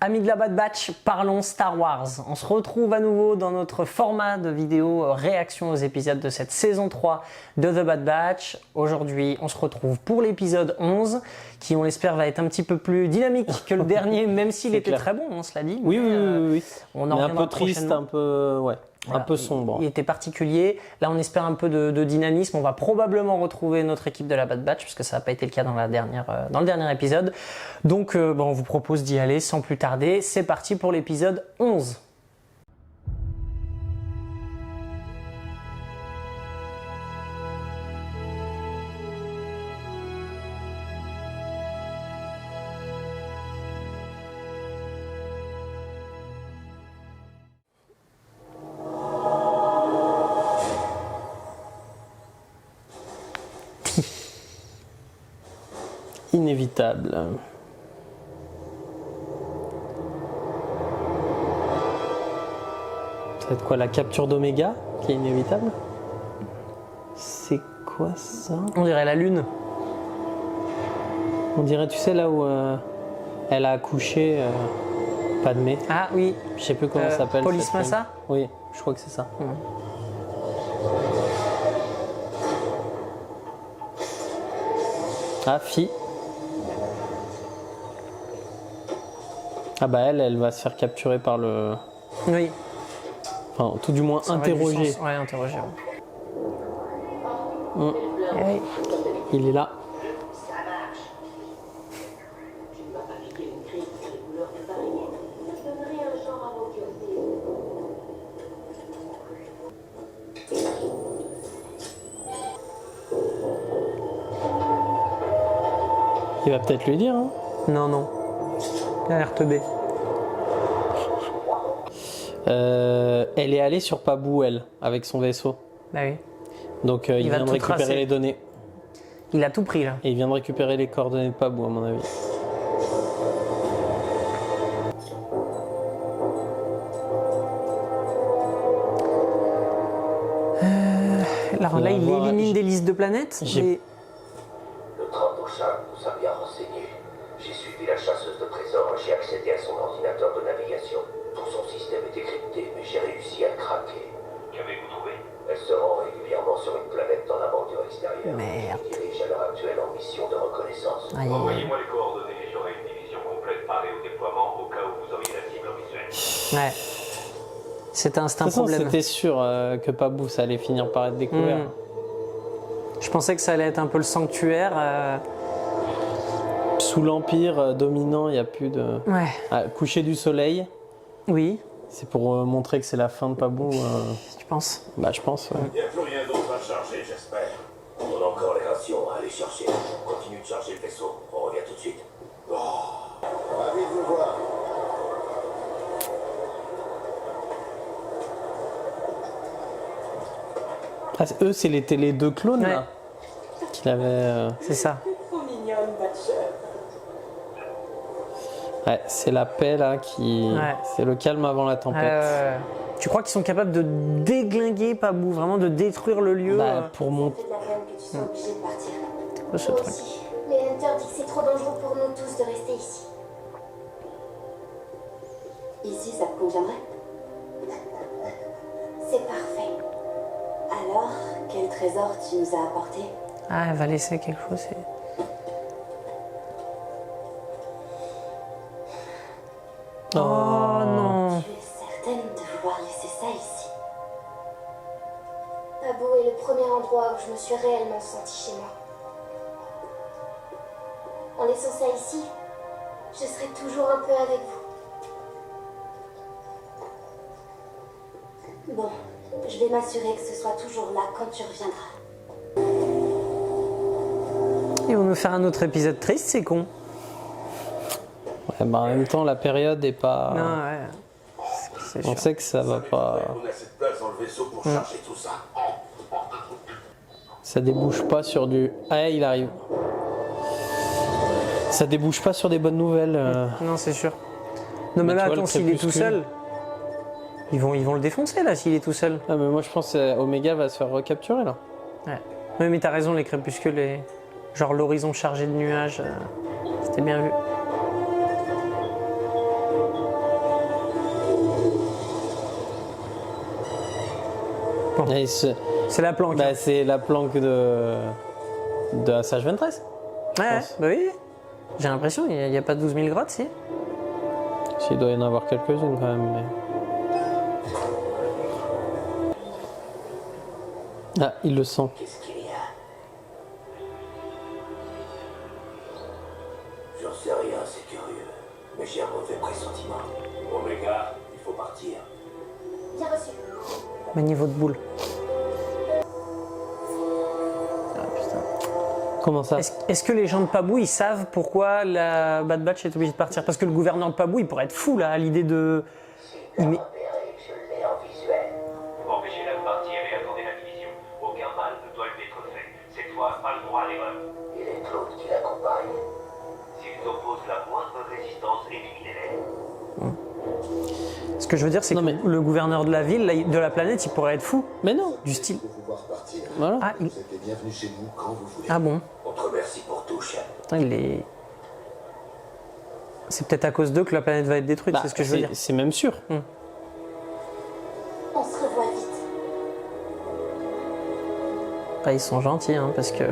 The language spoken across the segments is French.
Amis de la Bad Batch, parlons Star Wars. On se retrouve à nouveau dans notre format de vidéo réaction aux épisodes de cette saison 3 de The Bad Batch. Aujourd'hui, on se retrouve pour l'épisode 11, qui on l'espère va être un petit peu plus dynamique que le dernier, même s'il était très bon, on se l'a dit. Oui. On en un peu triste, un peu, voilà, un peu sombre. Il était particulier. Là, on espère un peu de dynamisme. On va probablement retrouver notre équipe de la Bad Batch, puisque ça n'a pas été le cas dans le dernier épisode. Donc, on vous propose d'y aller sans plus tarder. C'est parti pour l'épisode 11. Inévitable. Ça va être quoi, la capture d'Oméga qui est inévitable? C'est quoi ça? On dirait la lune. On dirait, tu sais, là où elle a accouché Padmé. Ah oui. Je sais plus comment ça s'appelle. Police Massa? Oui, je crois que c'est ça. Ah, fille. Ah bah elle va se faire capturer par le... Oui. Enfin, tout du moins interroger. Ouais, interroger. Oui. Il est là. Il va peut-être lui dire, hein. Non. Il a l'air teubé. Elle est allée sur Pabou, elle, avec son vaisseau. Bah oui. Donc il vient de récupérer tracer. les données. Il a tout pris là. Et il vient de récupérer les coordonnées de Pabou, à mon avis. Alors là, il élimine des listes de planètes. Mais... Le Trandoshan nous a bien renseigné. J'ai suivi la chasseuse de trésors et j'ai accédé à son ordinateur de navigation. Tout son système est décrypté, mais j'ai réussi à le craquer. Qu'avez-vous trouvé? Elle se rend régulièrement sur une planète dans la bordure extérieure. Merde. Elle dirige à l'heure actuelle en mission de reconnaissance. Envoyez-moi les coordonnées et j'aurai une division complète parée au déploiement au cas où vous auriez la cible visuelle. Ouais. C'est un problème. C'était sûr que Pabou, ça allait finir par être découvert. Je pensais que ça allait être un peu le sanctuaire. Sous l'Empire dominant, il n'y a plus de... Ouais. Coucher du soleil. Oui. C'est pour montrer que c'est la fin de Pabou. Tu penses? Bah, je pense, ouais. Il n'y a plus rien d'autre à charger, j'espère. On a encore les rations à aller chercher. Continue de charger le vaisseau. On revient tout de suite. Ravi de vous voir. Ah, eux, c'est les deux clones, là, qu'il avait... C'est ça. Trop mignonne, Batcher. Ouais, c'est la paix, là, qui... Ouais. C'est le calme avant la tempête. Tu crois qu'ils sont capables de déglinguer Pabou, vraiment de détruire le lieu Pour mon... C'est de la peine que tu sois obligé de partir. quoi, ce Moi truc aussi. Mais Hunter dit que c'est trop dangereux pour nous tous de rester ici. Ici, ça te conviendrait? C'est parfait. Alors, quel trésor tu nous as apporté? Ah, elle va laisser quelque chose. Oh non. Tu es certaine de vouloir laisser ça ici? Pabou est le premier endroit où je me suis réellement sentie chez moi. En laissant ça ici, je serai toujours un peu avec vous. Bon, je vais m'assurer que ce soit toujours là quand tu reviendras. Ils vont nous faire un autre épisode triste, c'est con. Ouais, bah, en même temps, la période est pas... Non, ouais. C'est On sûr. sait que ça va pas... On a cette place dans le vaisseau pour charger tout ça. Ça débouche pas sur du... Ah, il arrive. Ça débouche pas sur des bonnes nouvelles. Non, c'est sûr. Non, mais tu là, vois, le attends, s'il est tout crépuscule. seul, ils vont le défoncer, là, s'il est tout seul. Ah, mais moi je pense que Oméga va se faire recapturer là. Ouais. Oui, mais t'as raison, les crépuscules et genre l'horizon chargé de nuages, c'était bien vu. Et C'est la planque. bah, c'est la planque de SH23. Ouais, bah oui. J'ai l'impression, il n'y a pas 12 000 grottes, si. Il doit y en avoir quelques-unes quand même. Mais... Ah, il le sent. Qu'est-ce qu'il y a? J'en sais rien, c'est curieux. Mais j'ai un mauvais pressentiment. Oméga, il faut partir. Bien reçu. Mais niveau de boule. Ah putain. Comment ça? Est-ce que les gens de Pabou, ils savent pourquoi la Bad Batch est obligée de partir? Parce que le gouverneur de Pabou, il pourrait être fou là à l'idée de... Il met- Je l'ai en visuel. Empêchez-la de partir et attendez la division. Aucun mal ne doit lui être fait. Cette fois, pas le droit à l'erreur. Et les Claudes qui l'accompagnent. S'ils opposent la moindre résistance, éliminez-les. Ce que je veux dire, c'est Non, que mais- le gouverneur de la ville, de la planète, il pourrait être fou. Mais non. Du style... Pour pouvoir partir. Voilà. Ah, Vous êtes les bienvenus chez nous quand vous voulez. ah bon. On te remercie pour tout, chef. Putain, il est... C'est peut-être à cause d'eux que la planète va être détruite, Bah, c'est ce que je veux dire. c'est même sûr. On se revoit vite. Ah, ils sont gentils, hein, parce que...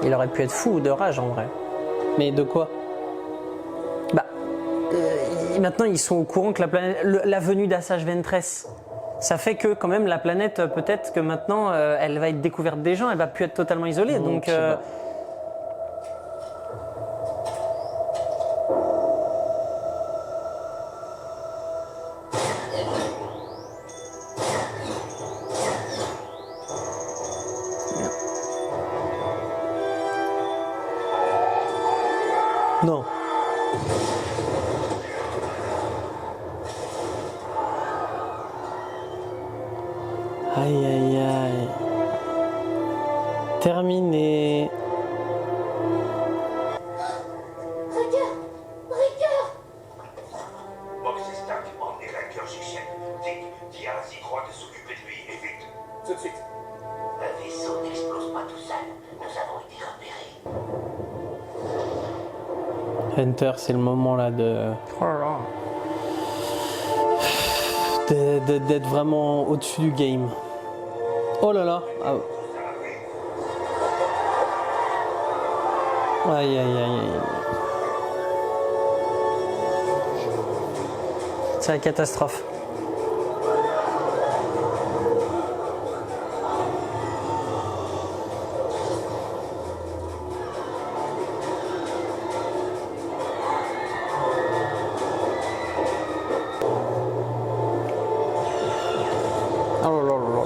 Il aurait pu être fou de rage, en vrai. Mais de quoi? Bah, maintenant, ils sont au courant que la planète... la venue d'Assage Ventress, ça fait que, quand même, la planète, peut-être que maintenant, elle va être découverte des gens, elle va plus être totalement isolée, donc... je sais pas. Non. Aïe aïe aïe. Terminé. Riker Riker Box et Stack, emmenez Riker chez Chef. Dick, dis à Asie-3 de s'occuper de lui, et vite. Tout de suite. Un vaisseau n'explose pas tout seul. Nous avons été repérés. Hunter, c'est le moment là de Oh là là. d'être vraiment au-dessus du game. Oh là là. Ah. Aïe aïe aïe aïe. C'est la catastrophe. Oh là là là là.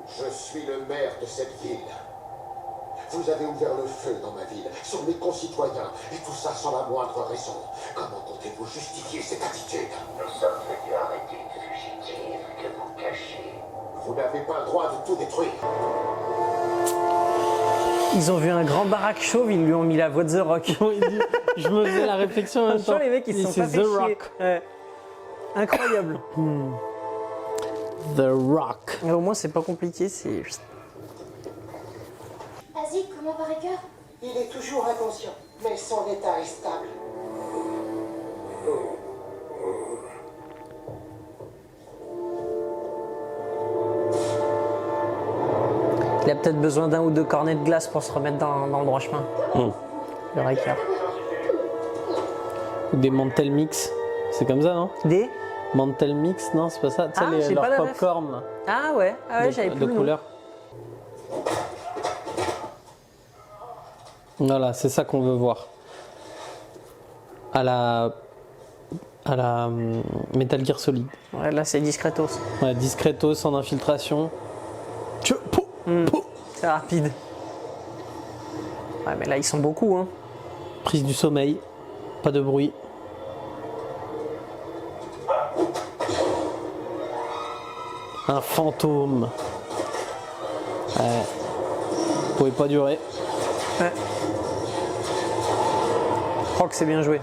Je suis le maire de cette ville. Vous avez ouvert le feu dans ma ville, sur mes concitoyens, et tout ça sans la moindre raison. Comment comptez-vous justifier cette attitude? Nous sommes venus arrêter une fugitive que vous cachez. Vous n'avez pas le droit de tout détruire. Ils ont vu un grand baraque chauve, ils lui ont mis la voix de The Rock. Je me faisais la réflexion en même temps. Franchement, les mecs, ils se sont C'est pas fait The chier. Rock. Ouais. Incroyable. The Rock. Mais au moins, c'est pas compliqué, c'est... Asie, comment va Riker? Il est toujours inconscient, mais son état est stable. Il a peut-être besoin d'un ou deux cornets de glace pour se remettre dans le droit chemin. Le Riker. Ou des Mantel Mix. C'est comme ça, non? Des... Mantel Mix, non, c'est pas ça. Tu sais, Ah, j'ai pas leur la ref. popcorn là, Ah ouais, j'avais plus de le nom. couleur. Voilà, c'est ça qu'on veut voir. À la Metal Gear Solid. Ouais, là, c'est discretos. Ouais, discretos, sans infiltration. C'est rapide. Ouais, mais là, ils sont beaucoup, hein. Prise du sommeil. Pas de bruit. Un fantôme. Ouais. Pouvait pas durer. Ouais. Je crois que c'est bien joué.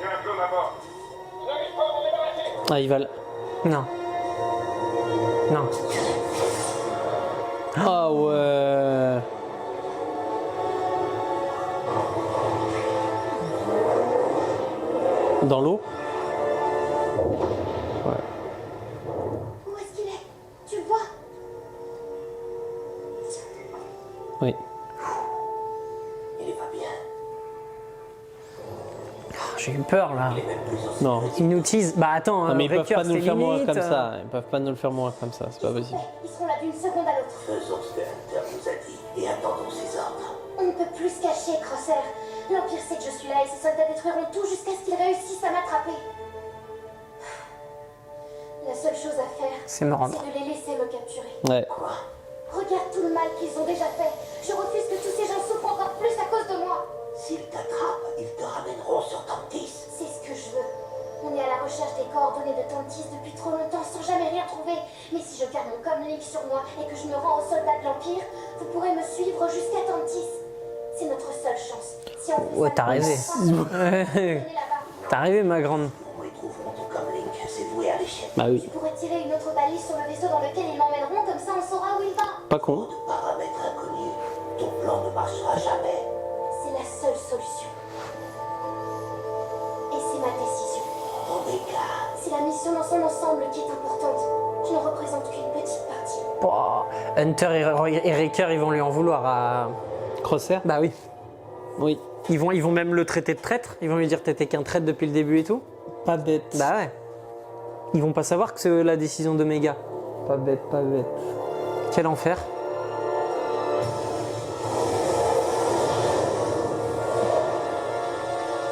J'ai un clone à bord. Je n'arrive pas à m'en débarrasser. Ah, il va. Non. Non. Ah ouais. Dans l'eau? Où est-ce qu'il est? Tu le vois? Oui. Il est pas bien. J'ai eu peur là. Il est même plus aussi. Non. Ils nous teasent. Bah attends, Non mais ils peuvent Wrecker, pas nous le c'était faire mourir limite. comme ça. Ils peuvent pas nous le faire mourir comme ça, c'est pas possible. Ils seront là d'une seconde à l'autre. Faisons ce que Hunter nous a dit et attendons ses ordres. On ne peut plus se cacher, Crosser. L'Empire sait que je suis là et ses soldats détruiront tout jusqu'à ce qu'ils réussissent à m'attraper. La seule chose à faire, C'est me rendre. c'est de les laisser me capturer. Ouais. Regarde tout le mal qu'ils ont déjà fait. Je refuse que tous ces gens souffrent encore plus à cause de moi. S'ils t'attrapent, ils te ramèneront sur Tantis. C'est ce que je veux. On est à la recherche des coordonnées de Tantis depuis trop longtemps sans jamais rien trouver. Mais si je garde mon comlink sur moi et que je me rends aux soldats de l'Empire, vous pourrez me suivre jusqu'à Tantis. C'est notre seule chance. Si on fait Ouais, ça, t'as rêvé. venez là-bas. T'as rêvé, ma grande. On y trouveront ton comlink, c'est voué à l'échec. Bah oui. Tu pourrais tirer une autre balise sur le vaisseau dans lequel ils m'emmèneront, comme ça on saura où il va. Pas con. De paramètres inconnus, ton plan ne marchera jamais. C'est la seule solution. Et c'est ma décision. Omega, C'est la mission dans son ensemble qui est importante. Je ne représente qu'une petite partie. Pouah. Hunter et Wrecker, ils vont lui en vouloir à. Crosshair? Bah oui. Oui. Ils vont même le traiter de traître. Ils vont lui dire t'étais qu'un traître depuis le début et tout. Pas bête. Bah ouais. Ils vont pas savoir que c'est la décision de Méga. Pas bête, pas bête. Quel enfer.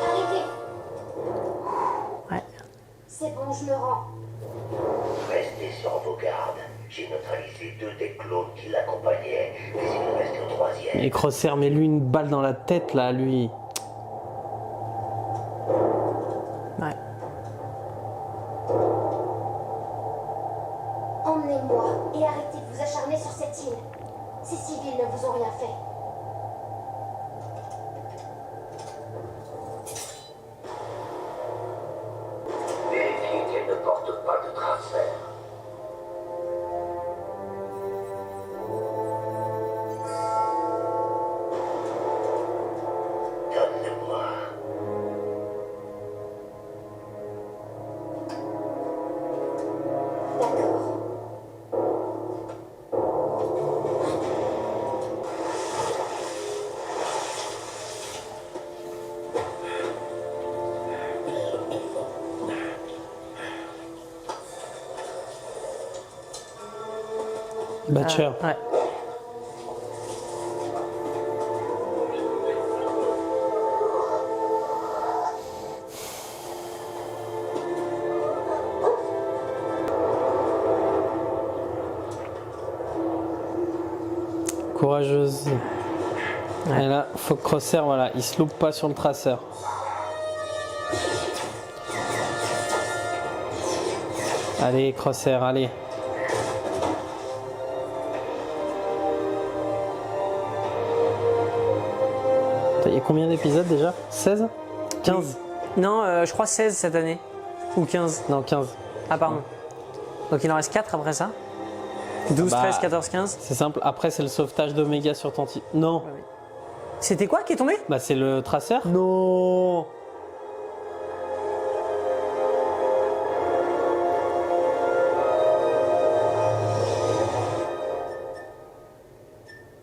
Arrêtez. Ouais. C'est bon, je me rends. restez sur vos gardes. J'ai neutralisé 2 des clones qui l'accompagnaient, mais il me reste le 3e. Et Crosshair, mais lui une balle dans la tête là, lui. Ouais. Emmenez-moi et arrêtez de vous acharner sur cette île. Ces civils ne vous ont rien fait. Vérifiez qu'elle ne porte pas de traceur. Donne-le-moi. D'accord. Batcher. Ouais. Courageuse. Et là, faut que Crosshair, voilà, il se loupe pas sur le traceur. Allez, Crosshair, allez. Il y a combien d'épisodes déjà? 16? 15? Non, je crois 16 cette année. Ou 15. Non, 15. Ah, pardon. Donc il en reste 4 après ça. 12, Bah, 13, 14, 15. C'est simple, après c'est le sauvetage d'Omega sur Tantis. Non, C'était quoi qui est tombé? bah c'est le traceur. Non.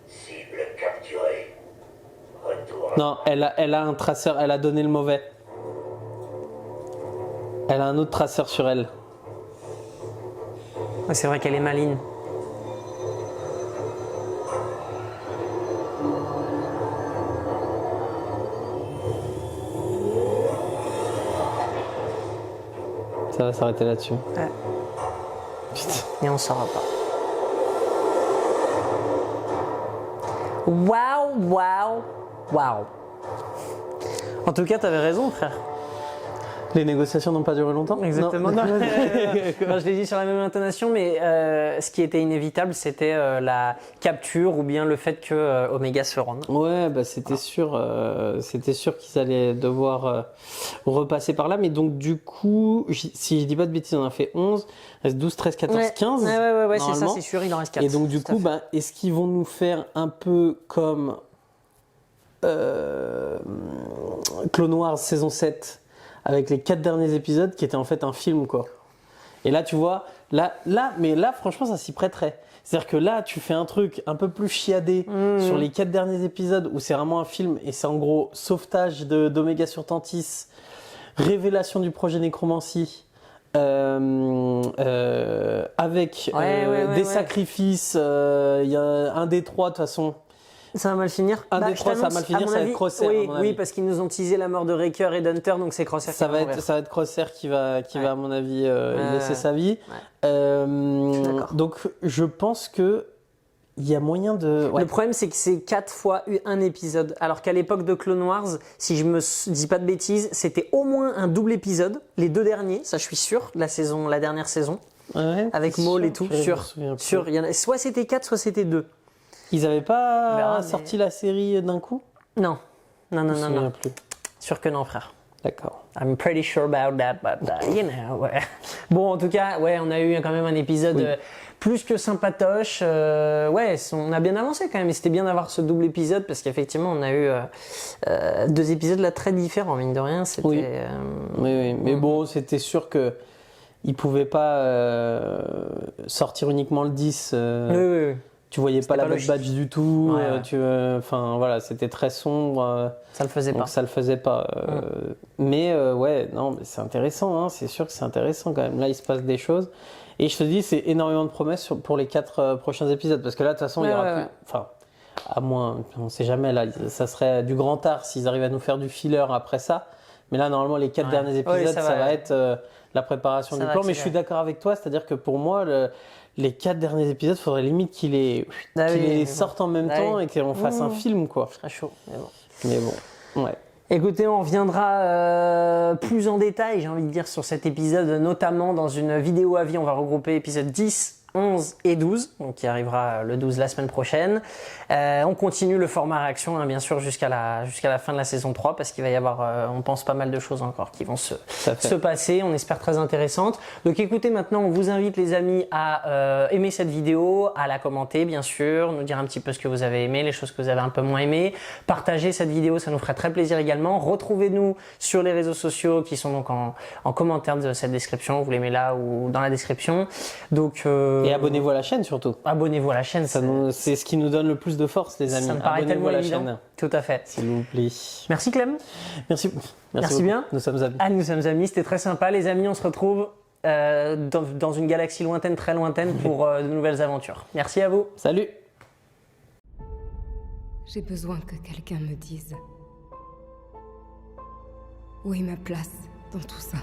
Cible capturée. Retour. Non, elle a un traceur, elle a donné le mauvais. Elle a un autre traceur sur elle. Ouais, c'est vrai qu'elle est maligne. Ça va s'arrêter là-dessus. Ouais. Putain. Et on saura pas. Waouh, waouh, waouh. En tout cas, t'avais raison, frère. Les négociations n'ont pas duré longtemps. Exactement. Non, je l'ai dit sur la même intonation, mais ce qui était inévitable, c'était la capture ou bien le fait que Omega se rende. Ouais, bah c'était sûr qu'ils allaient devoir repasser par là. Mais donc du coup, si je dis pas de bêtises, on a fait 11, il reste 12, 13, 14, 15. Ouais, c'est ça, c'est sûr, il en reste 4. Et donc du coup, bah, est-ce qu'ils vont nous faire un peu comme Clone Wars saison 7 avec les 4 derniers épisodes qui étaient en fait un film, quoi. Et là, tu vois, là, franchement, ça s'y prêterait. C'est-à-dire que là, tu fais un truc un peu plus chiadé sur les 4 derniers épisodes où c'est vraiment un film et c'est en gros sauvetage d'Omega sur Tantis, révélation du projet Nécromancie, avec des sacrifices. Il y a un des 3 de toute façon. Ça va mal finir. Un des 3, ça va mal finir, ça va être Crosshair. Oui, parce qu'ils nous ont teasé la mort de Raker et d'Hunter, donc c'est Crosshair. Ça va être Crosshair qui va à mon avis laisser sa vie. Donc je pense que il y a moyen de. Le problème, c'est que c'est 4 fois un épisode, alors qu'à l'époque de Clone Wars, si je me dis pas de bêtises, c'était au moins un double épisode, les 2 derniers, ça je suis sûr, la dernière saison, avec Maul et tout, sûr. Il y en a, soit c'était 4, soit c'était 2. Ils n'avaient pas sorti la série d'un coup? Non. Plus. Sûr que non, frère. D'accord. I'm pretty sure about that, but you know. Ouais. Bon, en tout cas, on a eu quand même un épisode plus que sympatoche. On a bien avancé quand même. Et c'était bien d'avoir ce double épisode parce qu'effectivement, on a eu 2 épisodes là très différents, mine de rien. C'était, oui. Mais bon, c'était sûr que ils pouvaient pas sortir uniquement le 10. Oui. Tu voyais pas la Bad Batch du tout, enfin voilà, c'était très sombre. Ça le faisait donc pas. Ça le faisait pas. Mais non, mais c'est intéressant, hein, c'est sûr que c'est intéressant quand même. Là, il se passe des choses. Et je te dis, c'est énormément de promesses pour les 4 prochains épisodes. Parce que là, de toute façon, il y aura plus. Enfin, à moins, on sait jamais, là, ça serait du grand art s'ils arrivent à nous faire du filler après ça. Mais là, normalement, les 4 derniers épisodes, ça va être la préparation du plan. Mais je suis d'accord avec toi, c'est-à-dire que pour moi, les 4 derniers épisodes, il faudrait limite qu'ils les sortent en même temps et qu'on fasse un film, quoi. Ce serait chaud, mais bon, ouais. Écoutez, on reviendra plus en détail, j'ai envie de dire, sur cet épisode, notamment dans une vidéo avis. On va regrouper épisode 10, 11 et 12, donc qui arrivera le 12 la semaine prochaine. On continue le format réaction, hein, bien sûr, jusqu'à la fin de la saison 3, parce qu'il va y avoir, on pense, pas mal de choses encore qui vont se passer, on espère très intéressantes. Donc écoutez, maintenant, on vous invite, les amis, à aimer cette vidéo, à la commenter, bien sûr, nous dire un petit peu ce que vous avez aimé, les choses que vous avez un peu moins aimé. Partagez cette vidéo, ça nous ferait très plaisir également. Retrouvez-nous sur les réseaux sociaux qui sont donc en commentaire de cette description, vous les mettez là ou dans la description. Donc et abonnez-vous à la chaîne surtout. Abonnez-vous à la chaîne. C'est ce qui nous donne le plus de force, les amis. Ça me paraît tellement évident. Chaîne. Tout à fait. S'il vous plaît. Merci Clem. Merci bien. Nous sommes amis. Nous sommes amis. C'était très sympa, les amis. On se retrouve dans une galaxie lointaine, très lointaine, pour de nouvelles aventures. Merci à vous. Salut. J'ai besoin que quelqu'un me dise où est ma place dans tout ça.